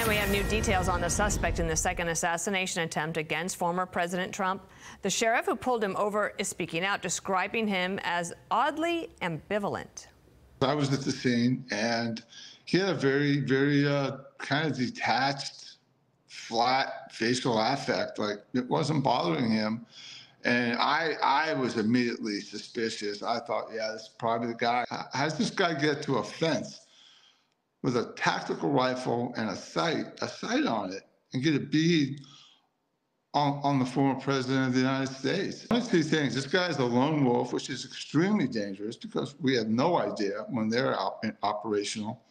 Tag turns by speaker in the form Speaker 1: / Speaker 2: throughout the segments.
Speaker 1: And we have new details on the suspect in the second assassination attempt against former President Trump. The sheriff who pulled him over is speaking out, describing him as oddly ambivalent.
Speaker 2: I was at the scene, and he had a very, very kind of detached, flat facial affect. Like, it wasn't bothering him. And I was immediately suspicious. I thought, yeah, this is probably the guy. How does this guy get to a fence with a tactical rifle and a sight on it, and get a bead on the former president of the United States? One of two things: this guy is a lone wolf, which is extremely dangerous because we have no idea when they're operational,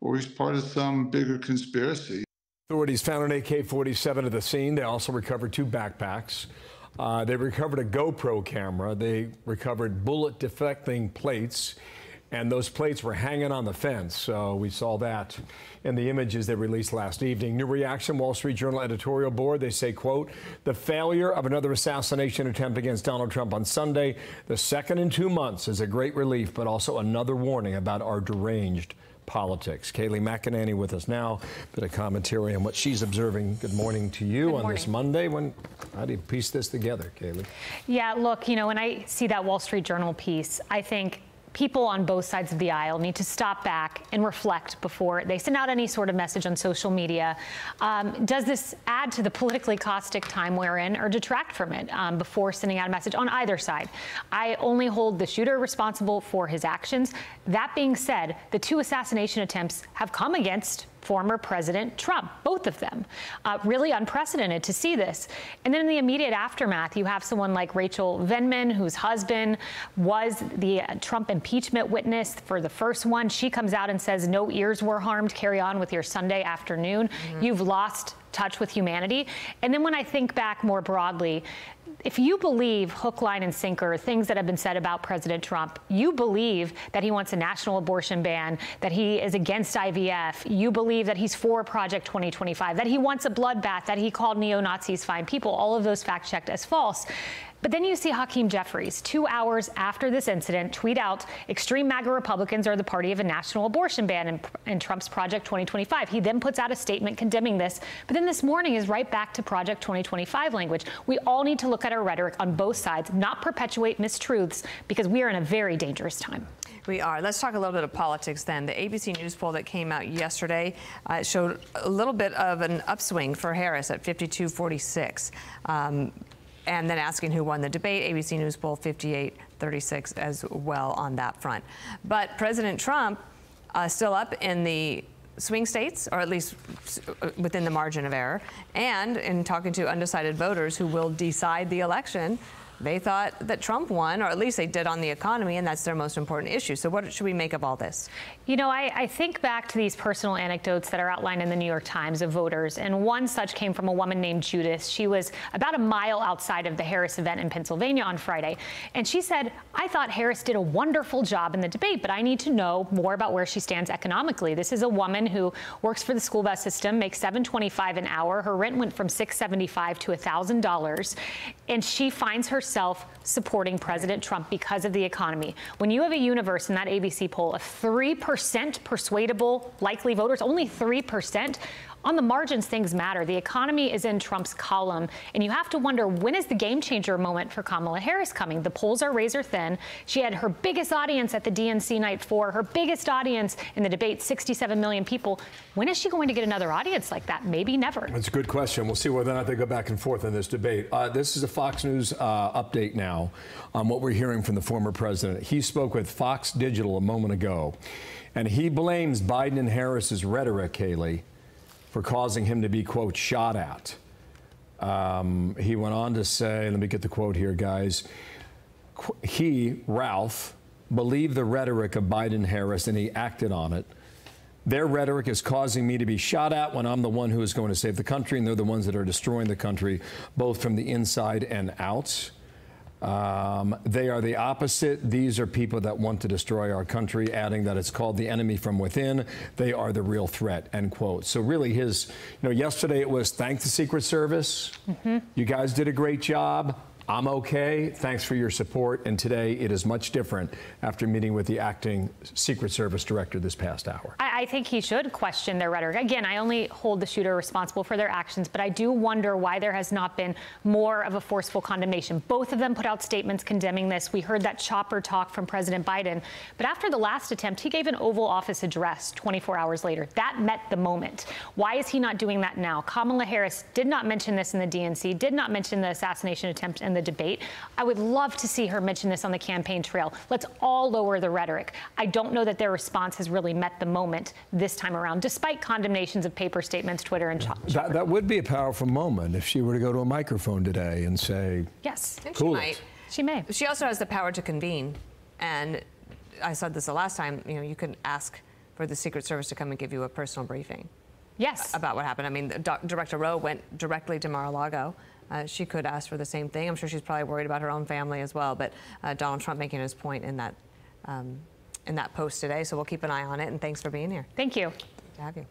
Speaker 2: or he's part of some bigger conspiracy.
Speaker 3: Authorities found an AK-47 at the scene. They also recovered 2 backpacks. They recovered a GoPro camera. They recovered bullet deflecting plates, and those plates were hanging on the fence. So we saw that in the images they released last evening. New reaction, Wall Street Journal editorial board. They say, quote, the failure of another assassination attempt against Donald Trump on Sunday, the second in 2 months, is a great relief, but also another warning about our deranged politics. Kayleigh McEnany with us now. Bit of commentary on what she's observing. Good morning to you on this Monday. How do you piece this together, Kayleigh?
Speaker 4: Yeah, look, you know, when I see that Wall Street Journal piece, I think people on both sides of the aisle need to stop back and reflect before they send out any sort of message on social media. Does this add to the politically caustic time we're in, or detract from it before sending out a message on either side? I only hold the shooter responsible for his actions. That being said, the 2 assassination attempts have come against former President Trump, both of them. Really unprecedented to see this. And then in the immediate aftermath, you have someone like Rachel Vindman, whose husband was the Trump impeachment witness for the first one. She comes out and says, no ears were harmed. Carry on with your Sunday afternoon. You've lost touch with humanity. And then when I think back more broadly, if you believe hook, line, and sinker, things that have been said about President Trump, you believe that he wants a national abortion ban, that he is against IVF, you believe that he's for Project 2025, that he wants a bloodbath, that he called neo-Nazis fine people, all of those fact-checked as false. But then you see Hakeem Jeffries, 2 hours after this incident, tweet out, extreme MAGA Republicans are the party of a national abortion ban in Trump's Project 2025. He then puts out a statement condemning this. But then this morning is right back to Project 2025 language. We all need to look at our rhetoric on both sides, not perpetuate mistruths, because we are in a very dangerous time.
Speaker 1: We are. Let's talk a little bit of politics then. The ABC News poll that came out yesterday showed a little bit of an upswing for Harris at 52-46. And then asking who won the debate, ABC News poll 58-36 as well on that front. But President Trump still up in the swing states, or at least within the margin of error. And in talking to undecided voters who will decide the election, they thought that Trump won, or at least they did on the economy, and that's their most important issue. So what should we make of all this?
Speaker 4: You know, I think back to these personal anecdotes that are outlined in the New York Times of voters, and one such came from a woman named Judith. She was about a mile outside of the Harris event in Pennsylvania on Friday, and she said, I thought Harris did a wonderful job in the debate, but I need to know more about where she stands economically. This is a woman who works for the school bus system, makes $7.25 an hour. Her rent went from $675 to $1,000, and she finds herself supporting President Trump because of the economy. When you have a universe in that ABC poll of 3% persuadable likely voters, only 3%, on the margins, things matter. The economy is in Trump's column, and you have to wonder, when is the game changer moment for Kamala Harris coming? The polls are razor thin. She had her biggest audience at the DNC Night 4, her biggest audience in the debate, 67 million people. When is she going to get another audience like that? Maybe never.
Speaker 3: That's a good question. We'll see whether or not they go back and forth in this debate. This is a Fox News update now on what we're hearing from the former president. He spoke with Fox Digital a moment ago, and he blames Biden and Harris's rhetoric, Kayleigh, for causing him to be, quote, shot at. He went on to say, let me get the quote here, guys. He, Ralph, believed the rhetoric of Biden-Harris, and he acted on it. Their rhetoric is causing me to be shot at when I'm the one who is going to save the country, and they're the ones that are destroying the country, both from the inside and out. They are the opposite. These are people that want to destroy our country, adding that it's called the enemy from within. They are the real threat, end quote. So really yesterday it was thank the Secret Service. You guys did a great job. I'm okay. Thanks for your support. And today it is much different after meeting with the acting Secret Service director this past hour.
Speaker 4: I think he should question their rhetoric. Again, I only hold the shooter responsible for their actions, but I do wonder why there has not been more of a forceful condemnation. Both of them put out statements condemning this. We heard that chopper talk from President Biden. But after the last attempt, he gave an Oval Office address 24 hours later. That met the moment. Why is he not doing that now? Kamala Harris did not mention this in the DNC, did not mention the assassination attempt in the debate. I would love to see her mention this on the campaign trail. Let's all lower the rhetoric. I don't know that their response has really met the moment this time around, despite condemnations of paper statements, Twitter, and
Speaker 3: that would be a powerful moment if she were to go to a microphone today and say,
Speaker 4: yes,
Speaker 3: cool.
Speaker 4: She may.
Speaker 1: She also has the power to convene. And I said this the last time, you can ask for the Secret Service to come and give you a personal briefing.
Speaker 4: Yes.
Speaker 1: About what happened. I mean, Director Rowe went directly to Mar-a-Lago. She could ask for the same thing. I'm sure she's probably worried about her own family as well. But Donald Trump making his point in that post today. So we'll keep an eye on it. And thanks for being here.
Speaker 4: Thank you.
Speaker 1: Good to have you.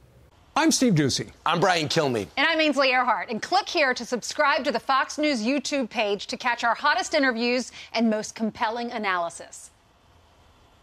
Speaker 5: I'm Steve Ducey.
Speaker 6: I'm Brian Kilmeade.
Speaker 7: And I'm Ainsley Earhart. And click here to subscribe to the Fox News YouTube page to catch our hottest interviews and most compelling analysis.